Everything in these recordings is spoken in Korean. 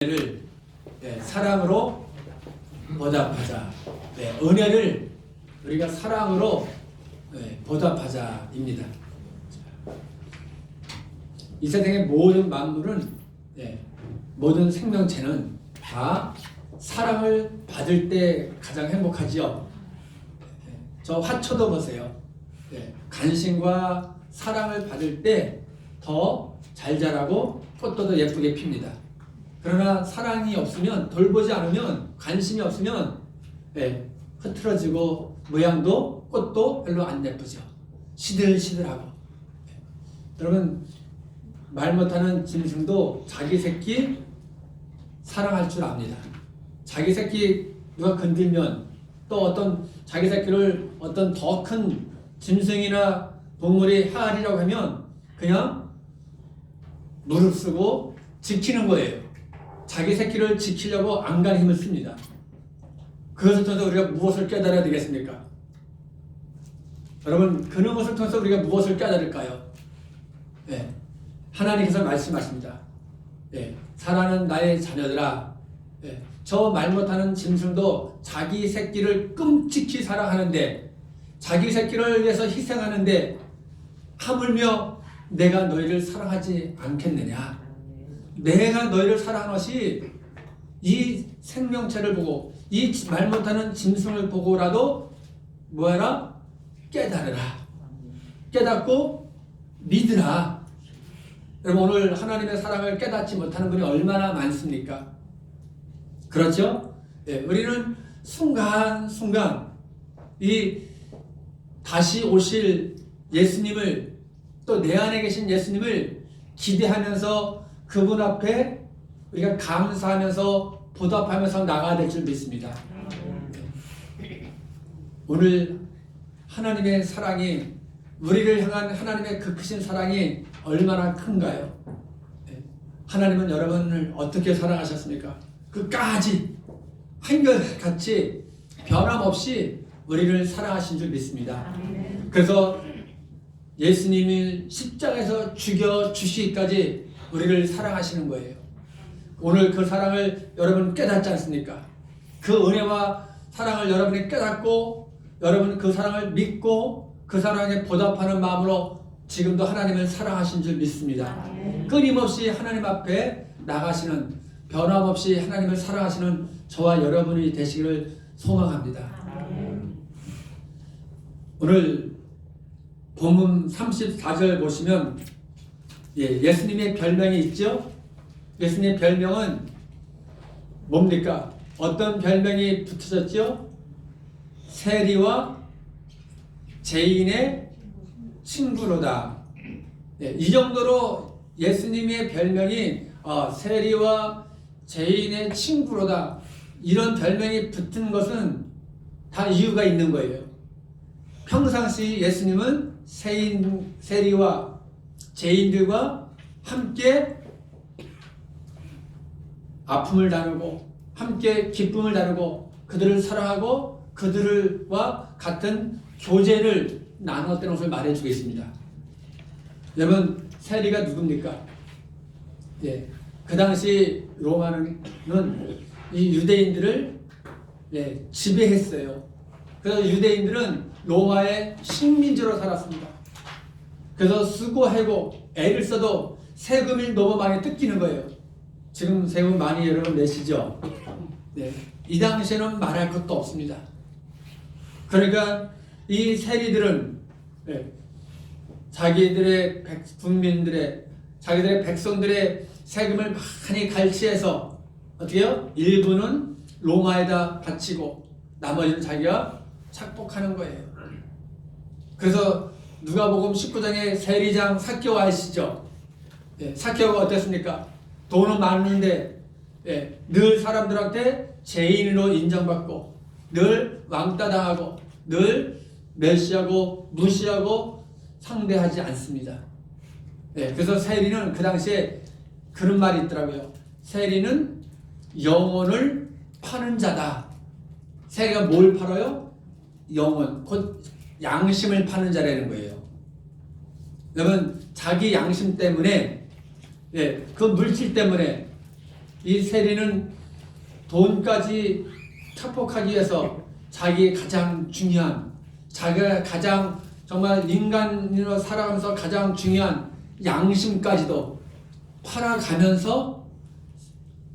은혜를 사랑으로 보답하자. 은혜를 우리가 사랑으로 보답하자입니다. 이 세상의 모든 만물은 모든 생명체는 다 사랑을 받을 때 가장 행복하지요. 저 화초도 보세요. 간신과 사랑을 받을 때 더 잘 자라고 꽃도 더 예쁘게 핍니다. 그러나 사랑이 없으면, 돌보지 않으면, 관심이 없으면 흐트러지고 모양도 꽃도 별로 안 예쁘죠. 시들시들하고. 여러분, 말 못하는 짐승도 자기 새끼 사랑할 줄 압니다. 자기 새끼 누가 건들면, 또 어떤 자기 새끼를 어떤 더 큰 짐승이나 동물이 헤아리려고 하면 그냥 무릅쓰고 지키는 거예요. 자기 새끼를 지키려고 안간힘을 힘을 씁니다. 그것을 통해서 우리가 무엇을 깨달아야 되겠습니까? 여러분, 그런 것을 통해서 우리가 무엇을 깨달을까요? 하나님께서 말씀하십니다. 사랑하는 나의 자녀들아, 저 말 못하는 짐승도 자기 새끼를 끔찍히 사랑하는데, 자기 새끼를 위해서 희생하는데 하물며 내가 너희를 사랑하지 않겠느냐? 내가 너희를 사랑한 것이 이 생명체를 보고, 이 말 못하는 짐승을 보고라도 뭐하라? 깨달으라. 깨닫고 믿으라. 여러분, 오늘 하나님의 사랑을 깨닫지 못하는 분이 얼마나 많습니까? 그렇죠? 우리는 순간순간 이 다시 오실 예수님을, 또 내 안에 계신 예수님을 기대하면서 그분 앞에 우리가 감사하면서 보답하면서 나가야 될 줄 믿습니다. 오늘 하나님의 사랑이, 우리를 향한 하나님의 그 크신 사랑이 얼마나 큰가요? 하나님은 여러분을 어떻게 사랑하셨습니까? 끝까지 한결같이 변함없이 우리를 사랑하신 줄 믿습니다. 그래서 예수님이 십자가에서 죽여주시기까지 우리를 사랑하시는 거예요. 오늘 그 사랑을 여러분 깨닫지 않습니까? 그 은혜와 사랑을 여러분이 깨닫고, 여러분 그 사랑을 믿고 그 사랑에 보답하는 마음으로 지금도 하나님을 사랑하신 줄 믿습니다. 끊임없이 하나님 앞에 나가시는, 변함없이 하나님을 사랑하시는 저와 여러분이 되시기를 소망합니다. 오늘 본문 34절 보시면 예수님의 별명이 있죠? 예수님의 별명은 뭡니까? 어떤 별명이 붙으셨죠? 세리와 죄인의 친구로다. 이 정도로 예수님의 별명이 세리와 죄인의 친구로다, 이런 별명이 붙은 것은 다 이유가 있는 거예요. 평상시 예수님은 세리와 죄인들과 함께 아픔을 나누고 함께 기쁨을 나누고 그들을 사랑하고 그들과 같은 교제를 나눴다는 것을 말해주고 있습니다. 여러분, 세리가 누굽니까? 그 당시 로마는 이 유대인들을 지배했어요. 그래서 유대인들은 로마의 식민지로 살았습니다. 그래서 수고하고 애를 써도 세금이 너무 많이 뜯기는 거예요. 지금 세금 많이 여러분 내시죠? 이 당시에는 말할 것도 없습니다. 그러니까 이 세리들은 자기들의 국민들의, 자기들의 백성들의 세금을 많이 갈취해서 어떻게 해요? 일부는 로마에다 바치고 나머지는 자기가 착복하는 거예요. 그래서 누가복음 19장에 세리장 삭개오 아시죠? 삭개오가 어땠습니까? 돈은 많은데 늘 사람들한테 죄인으로 인정받고 늘 왕따 당하고 늘 멸시하고 무시하고 상대하지 않습니다. 그래서 세리는 그 당시에 그런 말이 있더라고요. 세리는 영혼을 파는 자다. 세리가 뭘 팔아요? 영혼, 곧 양심을 파는 자라는 거예요. 여러분, 자기 양심 때문에 그 물질 때문에 이 세리는 돈까지 착복하기 위해서 자기의 가장 중요한, 자기가 가장 정말 인간으로 살아가면서 가장 중요한 양심까지도 팔아가면서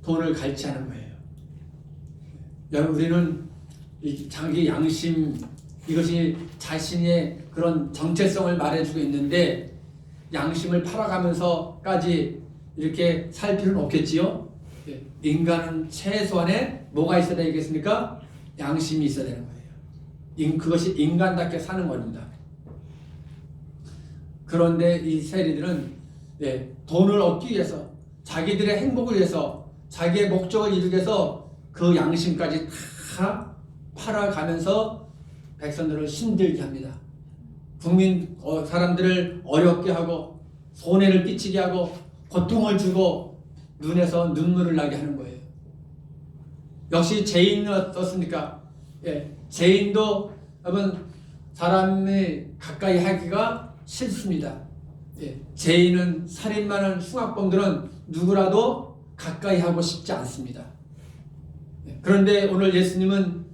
돈을 갈취하는 거예요. 여러분, 우리는 이 자기 양심, 이것이 자신의 그런 정체성을 말해주고 있는데, 양심을 팔아가면서까지 이렇게 살 필요는 없겠지요. 인간은 최소한에 뭐가 있어야 되겠습니까? 양심이 있어야 되는 거예요. 그것이 인간답게 사는 겁니다. 그런데 이 세리들은 돈을 얻기 위해서, 자기들의 행복을 위해서, 자기의 목적을 이루기 위해서 그 양심까지 다 팔아가면서 백성들을 힘들게 합니다. 사람들을 어렵게 하고 손해를 끼치게 하고 고통을 주고 눈에서 눈물을 나게 하는 거예요. 역시 죄인은 어떻습니까? 죄인도 여러분 사람이 가까이 하기가 싫습니다. 죄인은, 살인마는, 흉악범들은 누구라도 가까이 하고 싶지 않습니다. 그런데 오늘 예수님은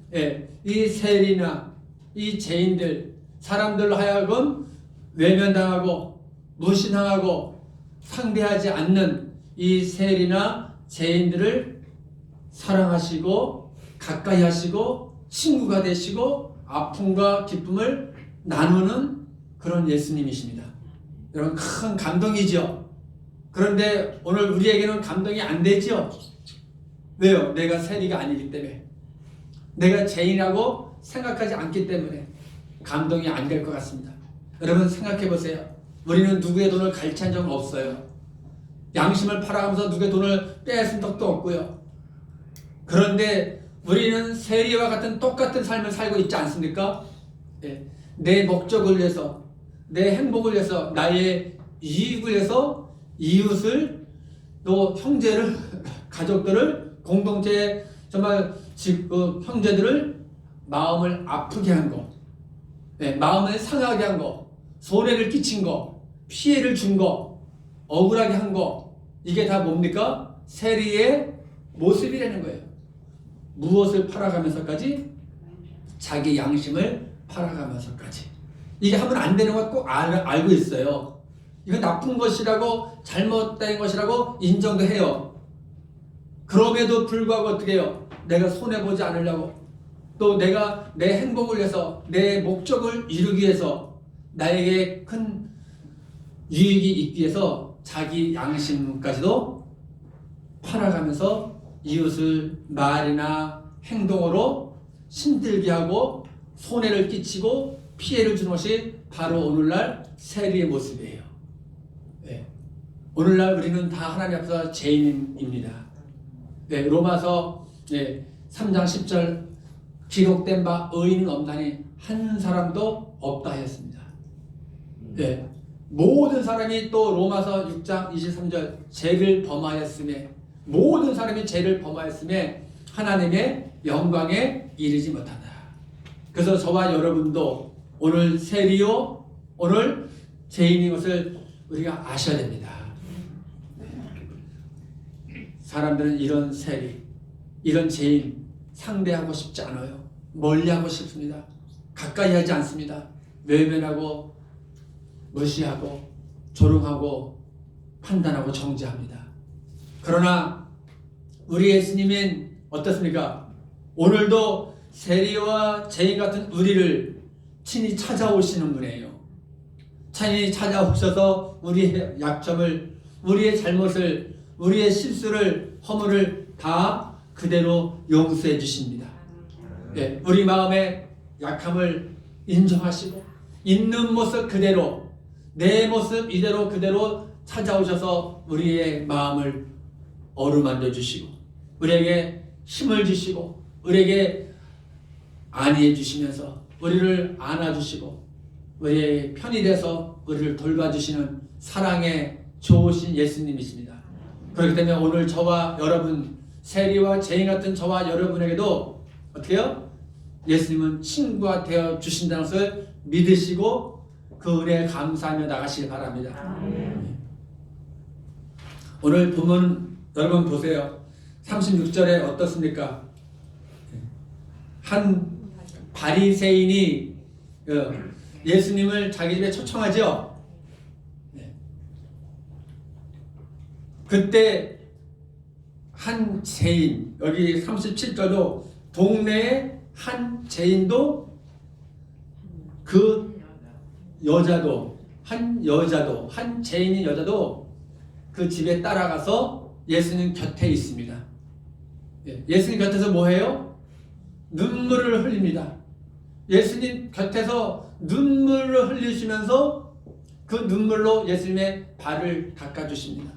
이 세리나 이 죄인들, 사람들로 하여금 외면당하고 무신당하고 상대하지 않는 이 세리나 죄인들을 사랑하시고 가까이 하시고 친구가 되시고 아픔과 기쁨을 나누는 그런 예수님이십니다. 여러분, 큰 감동이죠. 그런데 오늘 우리에게는 감동이 안 되죠. 왜요? 내가 세리가 아니기 때문에, 내가 죄인이라고 생각하지 않기 때문에 감동이 안 될 것 같습니다. 여러분, 생각해 보세요. 우리는 누구의 돈을 갈취한 적은 없어요. 양심을 팔아가면서 누구의 돈을 빼앗은 적도 없고요. 그런데 우리는 세리와 같은 똑같은 삶을 살고 있지 않습니까? 내 목적을 위해서, 내 행복을 위해서, 나의 이익을 위해서 이웃을, 또 형제를, 가족들을, 공동체의 정말 형제들을 마음을 아프게 한 거, 마음을 상하게 한 거, 손해를 끼친 거, 피해를 준 거, 억울하게 한 거, 이게 다 뭡니까? 세리의 모습이라는 거예요. 무엇을 팔아가면서까지? 자기 양심을 팔아가면서까지. 이게 하면 안 되는 거 꼭 알고 있어요. 이건 나쁜 것이라고, 잘못된 것이라고 인정도 해요. 그럼에도 불구하고 어떻게 해요? 내가 손해보지 않으려고, 또 내가 내 행복을 위해서, 내 목적을 이루기 위해서, 나에게 큰 유익이 있기 위해서 자기 양심까지도 팔아가면서 이웃을 말이나 행동으로 힘들게 하고 손해를 끼치고 피해를 주는 것이 바로 오늘날 세리의 모습이에요. 오늘날 우리는 다 하나님 앞에서 죄인입니다. 로마서 3장 10절, 기록된 바 의인은 없나니 한 사람도 없다 하였습니다. 모든 사람이, 또 로마서 6장 23절, 죄를 범하였음에, 모든 사람이 죄를 범하였음에 하나님의 영광에 이르지 못한다. 그래서 저와 여러분도 오늘 세리요, 오늘 죄인인 것을 우리가 아셔야 됩니다. 사람들은 이런 세리, 이런 죄인 상대하고 싶지 않아요. 멀리하고 싶습니다. 가까이 하지 않습니다. 외면하고 무시하고 조롱하고 판단하고 정죄합니다. 그러나 우리 예수님은 어떻습니까? 오늘도 세리와 죄인 같은 우리를 친히 찾아오시는 분이에요. 친히 찾아오셔서 우리의 약점을, 우리의 잘못을, 우리의 실수를, 허물을 다 그대로 용서해 주십니다. 우리 마음의 약함을 인정하시고 있는 모습 그대로, 내 모습 이대로 그대로 찾아오셔서 우리의 마음을 어루만져 주시고, 우리에게 힘을 주시고, 우리에게 안위해 주시면서 우리를 안아주시고, 우리의 편이 돼서 우리를 돌봐주시는 사랑의 좋으신 예수님이십니다. 그렇기 때문에 오늘 저와 여러분, 세리와 죄인 같은 저와 여러분에게도 어떻게 해요? 예수님은 친구가 되어 주신다는 것을 믿으시고 그 은혜에 감사하며 나가시기 바랍니다. 오늘 본문 여러분 보세요. 36절에 어떻습니까? 한 바리새인이 예수님을 자기 집에 초청하죠. 그때 한 죄인, 여기 37절도 동네에 한 죄인도 그 여자도 한 죄인인 여자도 그 집에 따라가서 예수님 곁에 있습니다. 예수님 곁에서 뭐 해요? 눈물을 흘립니다. 예수님 곁에서 눈물을 흘리시면서 그 눈물로 예수님의 발을 닦아주십니다.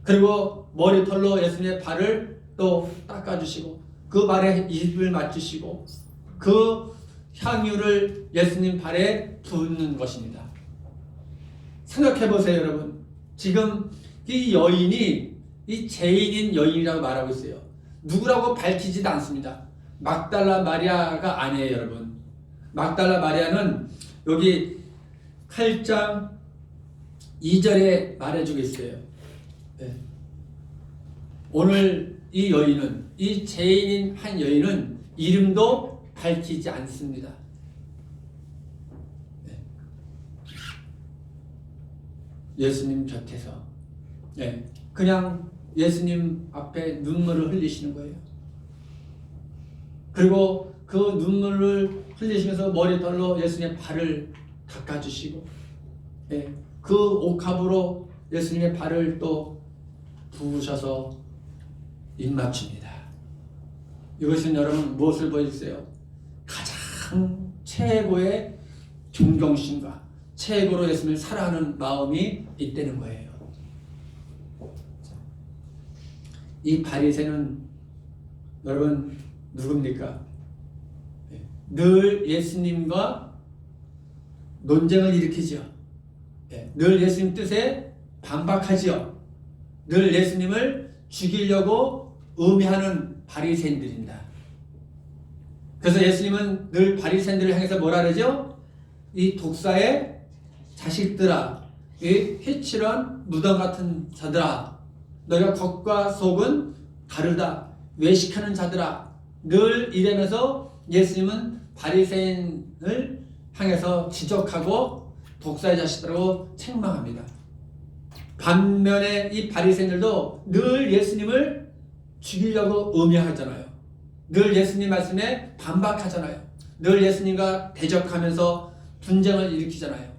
그리고 머리털로 예수님의 발을 또 닦아주시고 그 발에 입을 맞추시고 그 향유를 예수님 발에 붓는 것입니다. 생각해 보세요, 여러분. 지금 이 여인이 이 죄인인 여인이라고 말하고 있어요. 누구라고 밝히지도 않습니다. 막달라 마리아가 아니에요, 여러분. 막달라 마리아는 여기 8장 2절에 말해주고 있어요. 네. 오늘 이 여인은, 이 죄인인 한 여인은 이름도 밝히지 않습니다. 네. 예수님 곁에서 그냥 예수님 앞에 눈물을 흘리시는 거예요. 그리고 그 눈물을 흘리시면서 머리털로 예수님의 발을 닦아주시고 그 옥합으로 예수님의 발을 또 부으셔서 입맞춥니다. 이것은 여러분 무엇을 보여주세요? 가장 최고의 존경심과 최고로 예수님을 사랑하는 마음이 있다는 거예요. 이 바리새는 여러분 누굽니까? 늘 예수님과 논쟁을 일으키죠. 늘 예수님 뜻에 반박하죠. 늘 예수님을 죽이려고 음해하는 바리새인들입니다. 그래서 예수님은 늘 바리새인들을 향해서 뭐라 그러죠? 이 독사의 자식들아, 이 회칠한 무덤 같은 자들아, 너희가 겉과 속은 다르다, 외식하는 자들아, 늘 이러면서 예수님은 바리새인을 향해서 지적하고 독사의 자식들하고 책망합니다. 반면에 이 바리새인들도 늘 예수님을 죽이려고 음해하잖아요. 늘 예수님 말씀에 반박하잖아요. 늘 예수님과 대적하면서 분쟁을 일으키잖아요.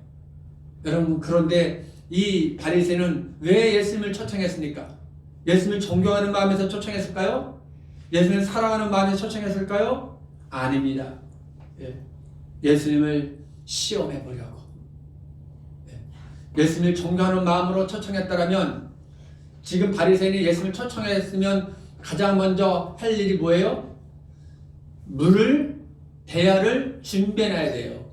여러분, 그런데 이 바리새인은 왜 예수님을 초청했습니까? 예수님을 존경하는 마음에서 초청했을까요? 예수님을 사랑하는 마음에서 초청했을까요? 아닙니다. 예수님을 시험해 보려고. 예수님을 존경하는 마음으로 초청했다라면, 지금 바리새인이 예수님을 초청했으면 가장 먼저 할 일이 뭐예요? 물을, 대야를 준비해놔야 돼요.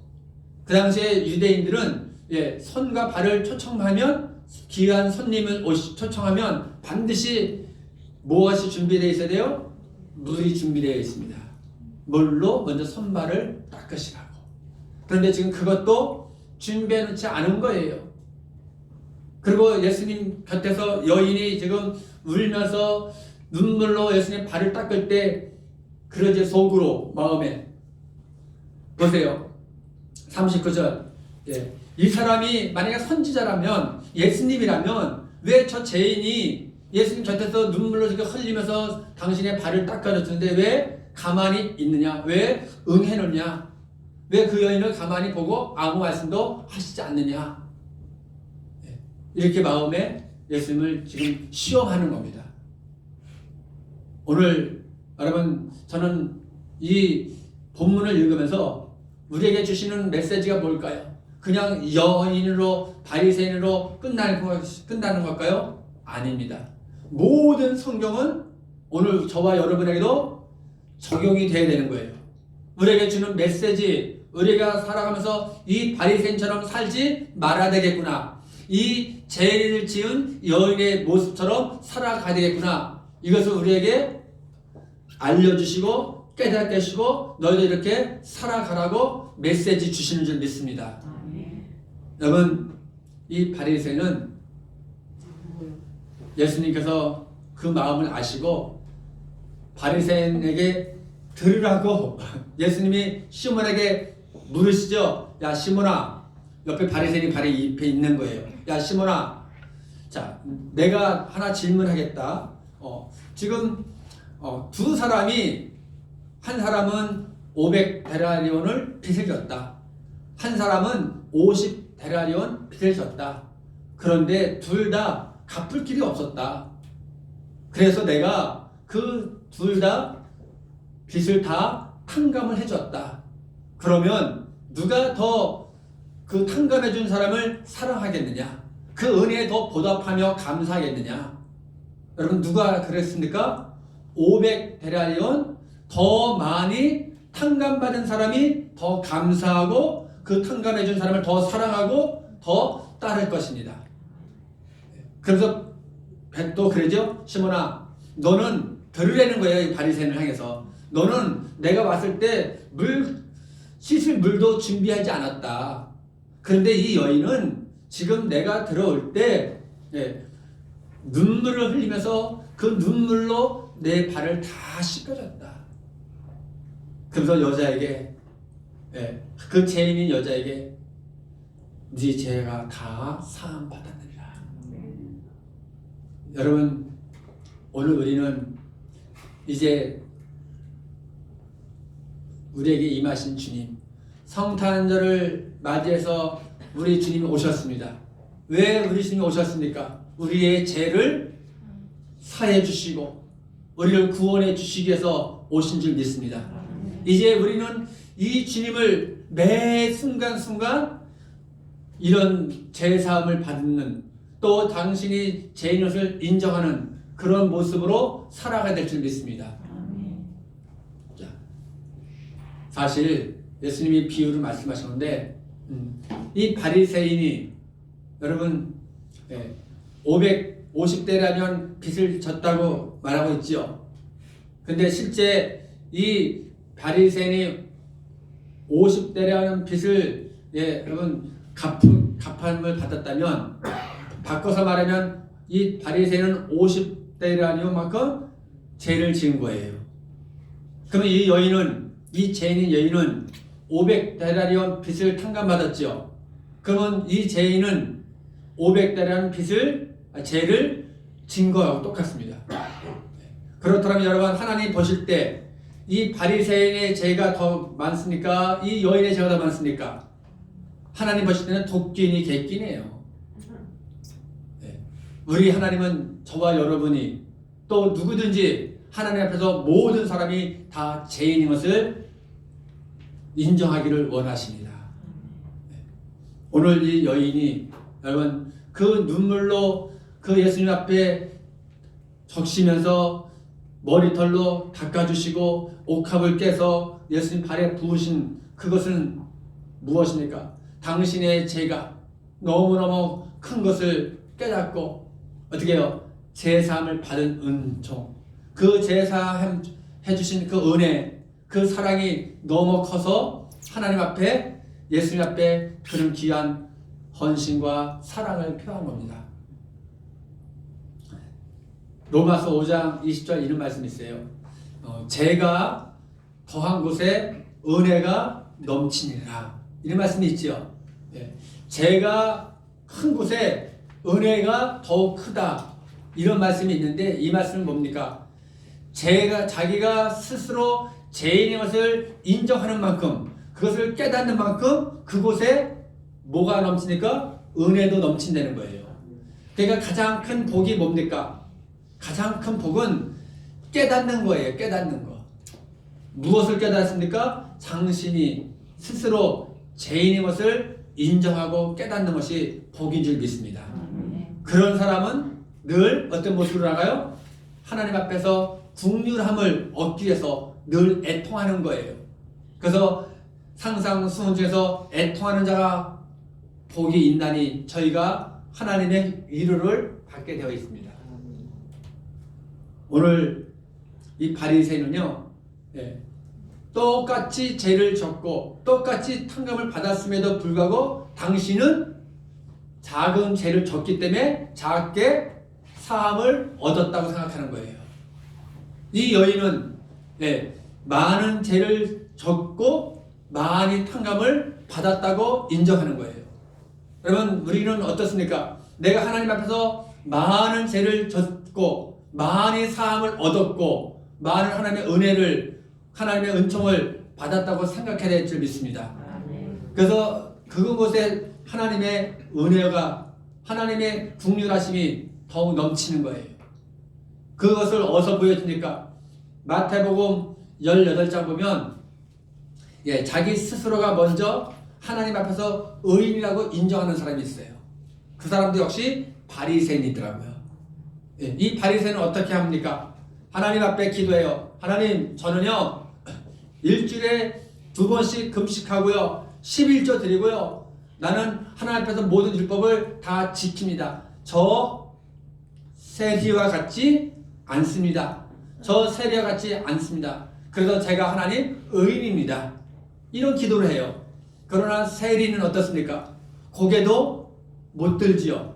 그 당시에 유대인들은 손과 발을 초청하면, 귀한 손님을 초청하면 반드시 무엇이 준비되어 있어야 돼요? 물이 준비되어 있습니다. 물로 먼저 손발을 닦으시라고. 그런데 지금 그것도 준비해 놓지 않은 거예요. 그리고 예수님 곁에서 여인이 지금 울면서 눈물로 예수님 발을 닦을 때, 그러지 속으로, 마음에 보세요. 39절. 이 사람이 만약에 선지자라면, 예수님이라면 왜 저 죄인이 예수님 곁에서 눈물로 흘리면서 당신의 발을 닦아줬는데 왜 가만히 있느냐? 왜 응해놓냐? 왜 그 여인을 가만히 보고 아무 말씀도 하시지 않느냐? 이렇게 마음에 예수님을 지금 시험하는 겁니다. 오늘 여러분, 저는 이 본문을 읽으면서 우리에게 주시는 메시지가 뭘까요? 그냥 여인으로, 바리새인으로 끝나는 걸까요? 아닙니다. 모든 성경은 오늘 저와 여러분에게도 적용이 돼야 되는 거예요. 우리에게 주는 메시지, 우리가 살아가면서 이 바리새인처럼 살지 말아야 되겠구나, 이 죄를 지은 여인의 모습처럼 살아가야 되겠구나, 이것을 우리에게 알려주시고 깨닫게 하시고 너희들 이렇게 살아가라고 메시지 주시는 줄 믿습니다. 여러분, 이 바리새인은 예수님께서 그 마음을 아시고 바리새인에게 들으라고 예수님이 시몬에게 물으시죠. 야 시몬아, 옆에 바리새인이 바로 옆에 있는 거예요. 야 시몬아, 자 내가 하나 질문하겠다. 지금 두 사람이, 한 사람은 500데나리온을 빚을 졌다. 한 사람은 50데나리온 빚을 졌다. 그런데 둘 다 갚을 길이 없었다. 그래서 내가 그 둘 다 빚을 다 탕감을 해줬다. 그러면 누가 더 그 탕감해 준 사람을 사랑하겠느냐? 그 은혜에 더 보답하며 감사하겠느냐? 여러분 누가 그랬습니까? 500데나리온 더 많이 탕감받은 사람이 더 감사하고 그 탕감해 준 사람을 더 사랑하고 더 따를 것입니다. 그래서 또 그러죠. 시몬아, 너는 들으라는 거예요. 이 바리새인을 향해서. 너는 내가 왔을 때 씻을 물도 준비하지 않았다. 그런데 이 여인은 지금 내가 들어올 때 눈물을 흘리면서 그 눈물로 내 발을 다 씻겨줬다. 그래서 여자에게, 그 죄인인 여자에게 네 죄가 다 사함 받았느니라. 여러분 오늘 우리는 이제 우리에게 임하신 주님, 성탄절을 맞이해서 우리 주님이 오셨습니다. 왜 우리 주님이 오셨습니까? 우리의 죄를 사해 주시고 우리를 구원해 주시기 위해서 오신 줄 믿습니다. 이제 우리는 이 주님을 매 순간순간 이런 죄사함을 받는, 또 당신이 죄인 것을 인정하는 그런 모습으로 살아가야 될 줄 믿습니다. 자, 사실 예수님이 비유를 말씀하셨는데 이 바리새인이 여러분 550데나리온 빚을 졌다고 말하고 있죠. 근데 실제 이 바리새인이 50데나리온 빚을 여러분 갚음을 받았다면, 바꿔서 말하면 이 바리새인은 50데나리온만큼 죄를 지은 거예요. 그러면 이 여인은, 이 죄인인 여인은 500데나리온 빚을 탕감받았죠. 그러면 이 죄인은 500데나리온 죄를 진 거하고 똑같습니다. 그렇다면 여러분, 하나님 보실 때 이 바리새인의 죄가 더 많습니까? 이 여인의 죄가 더 많습니까? 하나님 보실 때는 도끼니 객기네요. 우리 하나님은 저와 여러분이 또 누구든지 하나님 앞에서 모든 사람이 다 죄인인 것을 인정하기를 원하십니다. 오늘 이 여인이 여러분 그 눈물로 그 예수님 앞에 적시면서 머리털로 닦아주시고 옥합을 깨서 예수님 발에 부으신 그것은 무엇입니까? 당신의 죄가 너무너무 큰 것을 깨닫고 어떻게 해요? 제사함을 받은 은총, 그 제사함 해주신 그 은혜, 그 사랑이 너무 커서 하나님 앞에, 예수님 앞에 그런 귀한 헌신과 사랑을 표한 겁니다. 로마서 5장 20절 이런 말씀이 있어요. 죄가 더한 곳에 은혜가 넘치니라, 이런 말씀이 있죠. 죄가 큰 곳에 은혜가 더욱 크다, 이런 말씀이 있는데, 이 말씀은 뭡니까? 자기가 스스로 죄인인 것을 인정하는 만큼, 그것을 깨닫는 만큼 그곳에 뭐가 넘치니까? 은혜도 넘친다는 거예요. 그러니까 가장 큰 복이 뭡니까? 가장 큰 복은 깨닫는 거예요. 깨닫는 거. 무엇을 깨닫습니까? 당신이 스스로 죄인인 것을 인정하고 깨닫는 것이 복인 줄 믿습니다. 그런 사람은 늘 어떤 모습으로 나가요? 하나님 앞에서 긍휼함을 얻기 위해서 늘 애통하는 거예요. 그래서 상상수훈 중에서 애통하는 자가 복이 있나니 저희가 하나님의 위로를 받게 되어 있습니다. 오늘 이 바리새인은요, 똑같이 죄를 졌고 똑같이 탕감을 받았음에도 불구하고 당신은 작은 죄를 졌기 때문에 작게 사함을 얻었다고 생각하는 거예요. 이 여인은 많은 죄를 졌고 많이 탕감을 받았다고 인정하는 거예요. 여러분, 우리는 어떻습니까? 내가 하나님 앞에서 많은 죄를 졌고 많이 사함을 얻었고 많은 하나님의 은혜를, 하나님의 은총을 받았다고 생각해야 될 줄 믿습니다. 그래서 그곳에 하나님의 은혜가, 하나님의 긍휼하심이 더욱 넘치는 거예요. 그것을 어디서 보여주니까 마태복음 18장 보면 자기 스스로가 먼저 하나님 앞에서 의인이라고 인정하는 사람이 있어요. 그 사람도 역시 바리새인이더라고요. 이 바리새인은 어떻게 합니까? 하나님 앞에 기도해요. 하나님, 저는요 일주일에 2번씩 금식하고요 11조 드리고요 나는 하나님 앞에서 모든 율법을 다 지킵니다. 저 세리와 같지 않습니다. 저 세리와 같지 않습니다. 그래서 제가 하나님 의인입니다. 이런 기도를 해요. 그러나 세리는 어떻습니까? 고개도 못 들지요.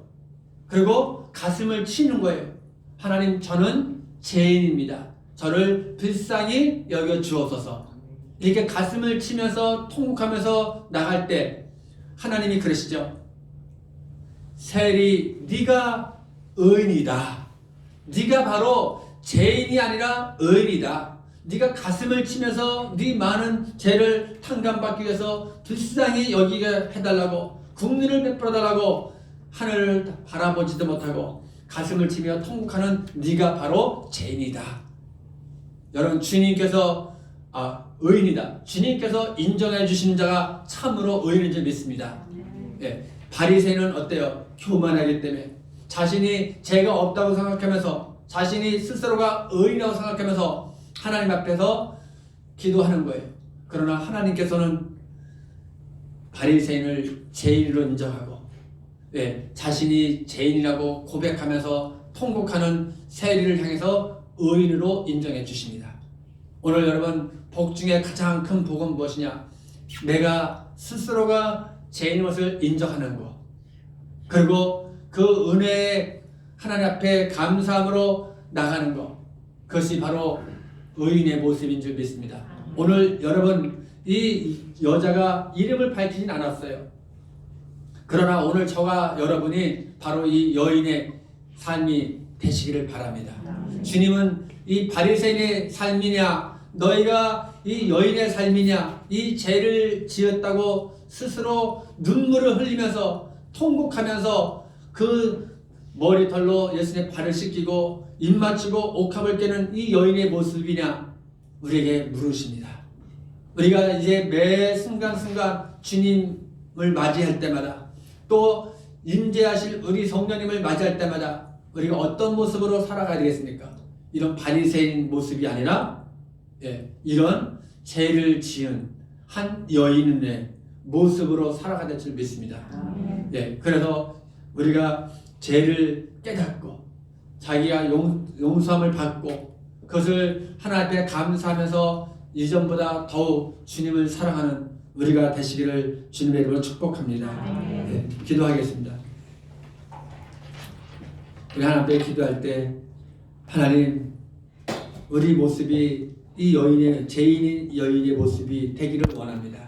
그리고 가슴을 치는 거예요. 하나님, 저는 죄인입니다. 저를 불쌍히 여겨 주옵소서. 이렇게 가슴을 치면서 통곡하면서 나갈 때 하나님이 그러시죠. 세리, 네가 의인이다. 네가 바로 죄인이 아니라 의인이다. 네가 가슴을 치면서 네 많은 죄를 탕감받기 위해서 불쌍히 여기게 해달라고, 국민을 베풀어달라고 하늘을 바라보지도 못하고 가슴을 치며 통곡하는 네가 바로 죄인이다. 여러분, 주님께서 의인이다. 주님께서 인정해 주신 자가 참으로 의인인 줄 믿습니다. 바리새인은 어때요? 교만하기 때문에 자신이 죄가 없다고 생각하면서 자신이 스스로가 의인이라고 생각하면서 하나님 앞에서 기도하는 거예요. 그러나 하나님께서는 바리새인을 죄인으로 인정하고 자신이 죄인이라고 고백하면서 통곡하는 세리를 향해서 의인으로 인정해 주십니다. 오늘 여러분, 복 중에 가장 큰 복은 무엇이냐? 내가 스스로가 죄인인 것을 인정하는 것, 그리고 그 은혜에 하나님 앞에 감사함으로 나가는 것, 그것이 바로 의인의 모습인 줄 믿습니다. 오늘 여러분, 이 여자가 이름을 밝히진 않았어요. 그러나 오늘 저와 여러분이 바로 이 여인의 삶이 되시기를 바랍니다. 주님은 이 바리새인의 삶이냐, 너희가 이 여인의 삶이냐, 이 죄를 지었다고 스스로 눈물을 흘리면서 통곡하면서 그 머리털로 예수님의 발을 씻기고 입 맞추고 옥합을 깨는 이 여인의 모습이냐, 우리에게 물으십니다. 우리가 이제 매 순간순간 주님을 맞이할 때마다, 또 임재하실 우리 성령님을 맞이할 때마다 우리가 어떤 모습으로 살아가야 되겠습니까? 이런 바리새인 모습이 아니라 이런 죄를 지은 한 여인의 모습으로 살아가야 될 줄 믿습니다. 그래서 우리가 죄를 깨닫고 자기가 용서함을 받고 그것을 하나님 앞에 감사하면서 이전보다 더욱 주님을 사랑하는 우리가 되시기를 주님의 이름으로 축복합니다. 기도하겠습니다. 우리 하나님 앞에 기도할 때, 하나님, 우리 모습이 이 여인의, 죄인인 여인의 모습이 되기를 원합니다.